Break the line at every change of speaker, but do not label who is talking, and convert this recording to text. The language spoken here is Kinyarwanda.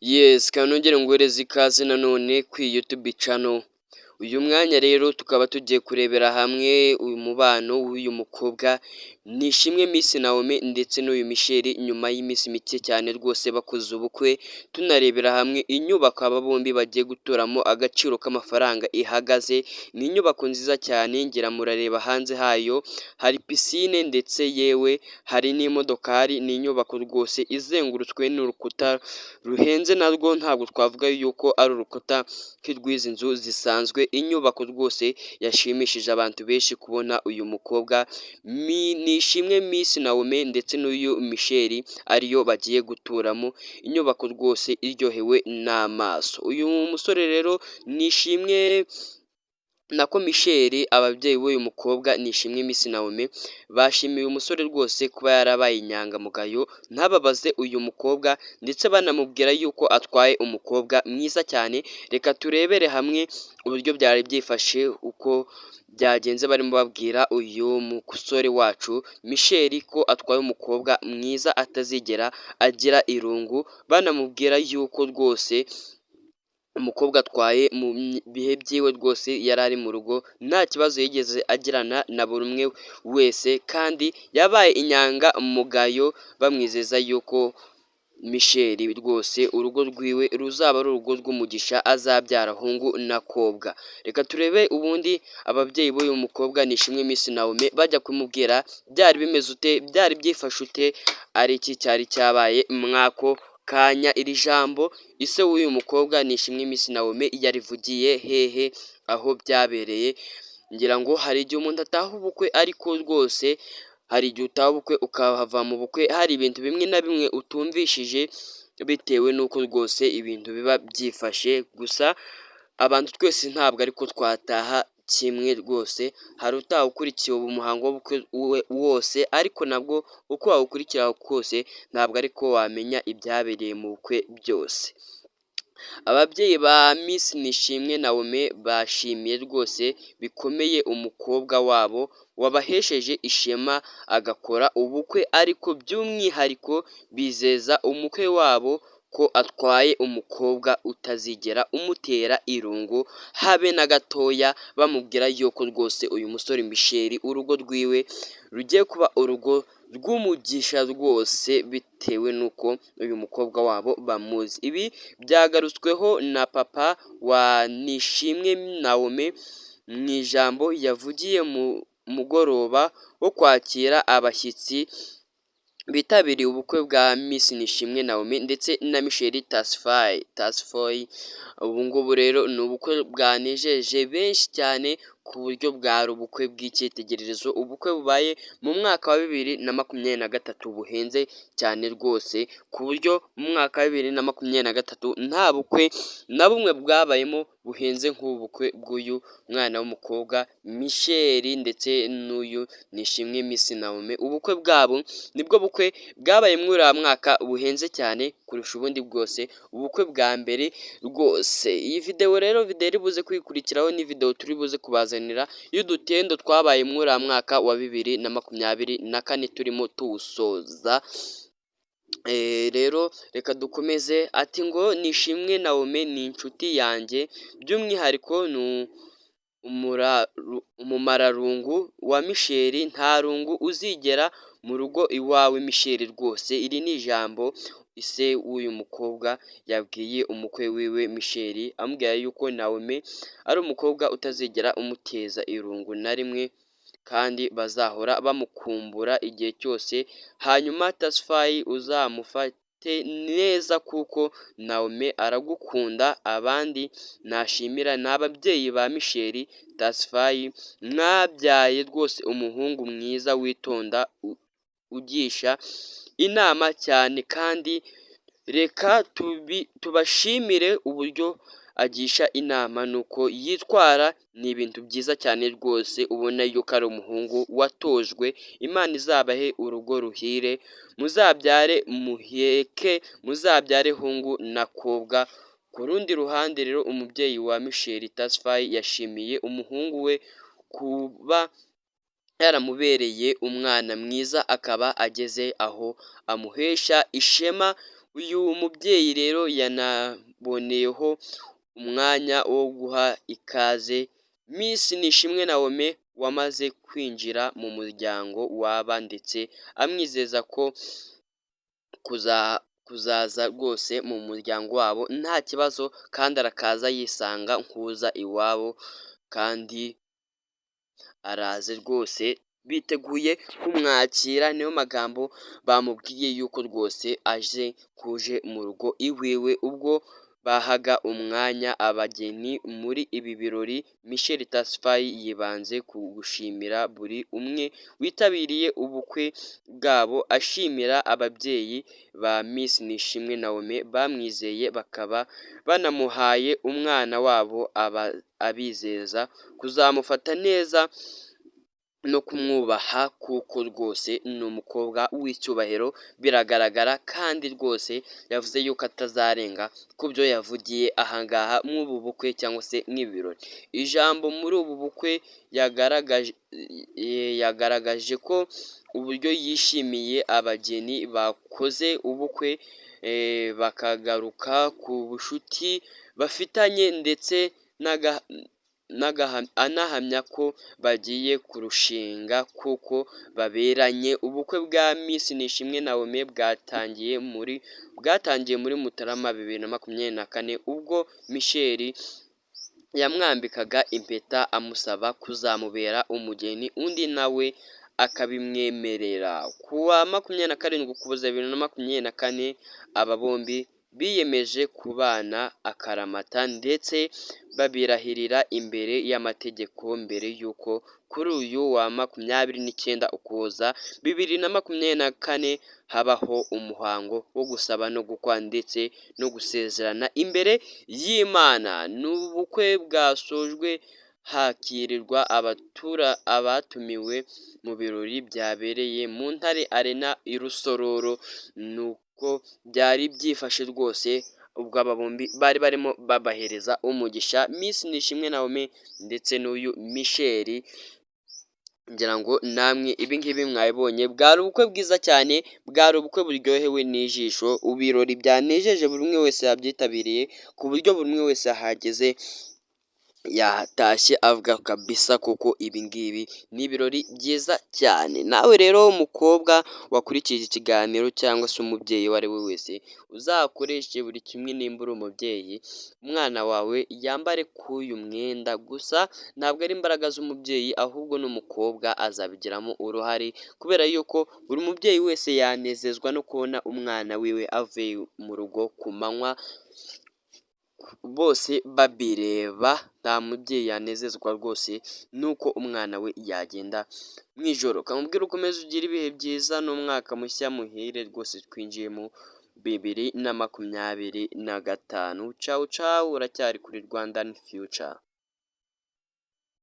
Yes, kanongere nguhereze ikaze nanone kuri YouTube channel. Uyu mwanya rero tukaba tugiye kurebera hamwe uyu mubano w'uyu mukobwa Nishimwe Miss Naomi ndetse n'uyu Michel nyuma y'iminsi mike cyane rwose bakoze ubukwe, tunarebera hamwe inyubako aba bombi bagiye guturamo agaciro k'amafaranga ihagaze. Ni inyubako nziza cyane ngira murareba hanze hayo hari pisine ndetse yewe hari n'imodokari. Ni inyubako rwose izengurutswe n'urukuta ruhenze, narwo ntabwo twavuga yuko ari urukuta nk'urw'izi nzu zisanzwe. Inyubako rwose yashimishije abantu benshi kubona uyu mukobwa Nishimwe Miss Naomi ndetse n'uyu Michel ariyo bagiye guturamo. Inyubako rwose iryohewe n'amaso. Uyu musore rero Nishimwe nako Michel, ababyeyi b'uyu mukobwa Nishimwe Miss Naomi bashimiye uyu musore rwose kuba yarabaye inyangamugayo ntababaze uyu mukobwa, ndetse banamubwira yuko atwaye umukobwa mwiza cyane. Reka turebere hamwe uburyo byari byifashe, uko byagenze barimo babwira uyu musore wacu Michel ko atwaye umukobwa mwiza atazigera agira irungu, banamubwira yuko rwose umukobwa atwaye mu bihe byiwe rwose yari ari mu rugo nta kibazo yigeze agirana na buri umwe wese, kandi yabaye inyangamugayo, bamwizeza yuko Michel rwose urugo rwiwe ruzaba ari urugo rw'umugisha, azabyara hungu na kobwa. Reka turebe ubundi ababyeyi b'uyu mukobwa Nishimwe Miss Naomi bajya kumubwira byari bimeze ute, byari byifashe ute, ari iki cyari cyabaye mwako kanya. Iri jambo ise w'uyu mukobwa Nishimwe Miss Naomi yarivugiye hehe, aho byabereye. Ngira ngo hari igihe umuntu ataha ubukwe, ariko rwose hari igihe utaha ubukwe ukahava mu bukwe hari ibintu bimwe na bimwe utumvishije, bitewe n'uko rwose ibintu biba byifashe. Gusa abantu twese ntabwo ariko twataha kimwe rwose, hari utaha ukurikiye ubu muhango w'ubukwe wose, ariko nabwo uko wawukurikira kose ntabwo ariko wamenya ibyabereye mu bukwe byose. Ababyeyi ba Miss Nishimwe Naomi bashimiye rwose bikomeye umukobwa wabo wabahesheje ishema agakora ubukwe, ariko by'umwihariko bizeza umukwe wabo ko atwaye umukobwa utazigera umutera irungu habe na gatoya, bamubwira yuko rwose uyu musore Michel urugo rwiwe rugiye kuba urugo rw'umugisha rwose, bitewe n'uko uyu mukobwa wabo bamuzi. Ibi byagarutsweho na papa wa Nishimwe Naomi mu ijambo yavugiye mu mugoroba wo kwakira abashyitsi bitabiriye ubukwe bwa Miss Nishimwe Naomi ndetse na Michel Tasfaye. Ubu ngubu rero ni ubukwe bwanejeje benshi cyane, ku buryo bwari ubukwe bw'icyitegererezo, ubukwe bubaye mu mwaka wa 2023 buhenze cyane rwose, ku buryo mu mwaka wa 2023 nta bukwe na bumwe bwabayemo buhenze nk'ubu bukwe bw'uyu mwana w'umukobwa Michel ndetse n'uyu Nishimwe Miss Naomi. Ubukwe bwabo nibwo bukwe bwabaye muri uriya mwaka buhenze cyane kurusha ubundi bwose, ubukwe bwa mbere rwose. Iyi video rero iri buze kwikurikiraho ni video turi buze kubazanira y'udutendo twabaye muri uriya mwaka wa 2024 turimo tuwusoza. Rero reka dukomeze. Ati ngo Nishimwe Naomi ni inshuti yanjye, by'umwihariko ni umumararungu wa Michel, nta rungu uzigera mu rugo iwawe Michel rwose. Iri ni ijambo ise w'uyu mukobwa yabwiye umukwe wiwe Michel, amubwira yuko Naomi ari umukobwa utazigera umuteza irungu na rimwe, kandi bazahora bamukumbura igihe cyose. Hanyuma Tasfaye uzamufate neza kuko Naomi aragukunda. Abandi nashimira ni ababyeyi ba Michel Tasfaye, mwabyaye rwose umuhungu mwiza witonda ugisha inama cyane, kandi reka tubashimire uburyo agisha inama nuko yitwara. Ni ibintu byiza cyane rwose, ubona yuko ari umuhungu watojwe. Imana izabahe urugo ruhire, muzabyare muheke, muzabyare hungu na kobwa. Ku rundi ruhande rero umubyeyi wa Michel Tasfaye yashimiye umuhungu we kuba yaramubereye umwana mwiza, akaba ageze aho amuhesha ishema Uyu mubyeyi rero yanaboneyeho umwanya wo guha ikaze Miss Nishimwe Naomi wamaze kwinjira mu muryango w'aba ndetse amwizeza ko kuzaza rwose mu muryango wabo nta kibazo kandi arakaza yisanga nkuza iwabo kandi araze rwose biteguye kumwakira, niyo magambo bamubwiye yuko rwose aje kuje mu rugo iwiwe, ubwo bahaga umwanya abageni muri ibi birori. Michel Tesfaye yibanze ku gushimira buri umwe witabiriye ubukwe bwabo, ashimira ababyeyi ba Miss Nishimwe Naomi bamwizeye bakaba banamuhaye umwana wabo, abizeza kuzamufata neza no kumwubaha kuko rwose ni umukobwa w'icyubahiro biragaragara, kandi rwose yavuze yuko atazarenga ku byo yavugiye ahangaha mw'ubu bukwe cyangwa se nk'ibirori. Ijambo muri ubu bukwe yagaragaje ko uburyo yishimiye abageni bakoze ubukwe, bakagaruka ku bucuti bafitanye ndetse anahamya ko bagiye kurushinga kuko baberanye. Ubukwe bwa Miss Nishimwe Naomi bwatangiye muri Mutarama 2024 ubwo Michel yamwambikaga impeta amusaba kuzamubera umugeni, undi nawe akabimwemerera. Ku wa 27 Ukuboza 2024 aba bombi biyemeje kubana akaramata ndetse babirahirira imbere y'amategeko mbere y'uko kuri uyu wa 29 Ukuboza 2024 habaho umuhango wo gusaba no gukwa ndetse no gusezerana imbere y'Imana. Ni ubukwe bwasojwe hakirirwa abatumiwe mu birori byabereye mu Ntare Arena i Rusororo. Nuko byari byifashe rwose, ubwo aba bombi bari barimo babahereza umugisha Miss Nishimwe Naomi ndetse n'uyu Michel. Ngira ngo namwe ibi ngibi mwabibonye, bwari ubukwe bwiza cyane, bwari ubukwe buryohewe n'ijisho, ibirori byanejeje buri umwe wese yabyitabiriye ku buryo buri umwe wese ahageze yatashye avuga kabisa kuko ibi ngibi ni ibirori byiza cyane. Nawe rero umukobwa wakurikiye iki kiganiro cyangwa se umubyeyi uwo ari we wese, uzakoreshe buri kimwe nimba uri umubyeyi, umwana wawe yambare k'uyu mwenda, gusa ntabwo ari imbaraga z'umubyeyi ahubwo n'umukobwa azabigiramo uruhare, kubera yuko buri mubyeyi wese yanezezwa no kubona umwana wiwe avuye mu rugo ku manywa bose babireba. Nta mubyeyi yanezezwa rwose nuko umwana we yagenda mu ijoro. Kamubwira ukomeze ugire ibihe byiza n'umwaka mushya muhire rwose twinjiye mu 2025. Ciao ciao, uracyari kuri Rwandan Future.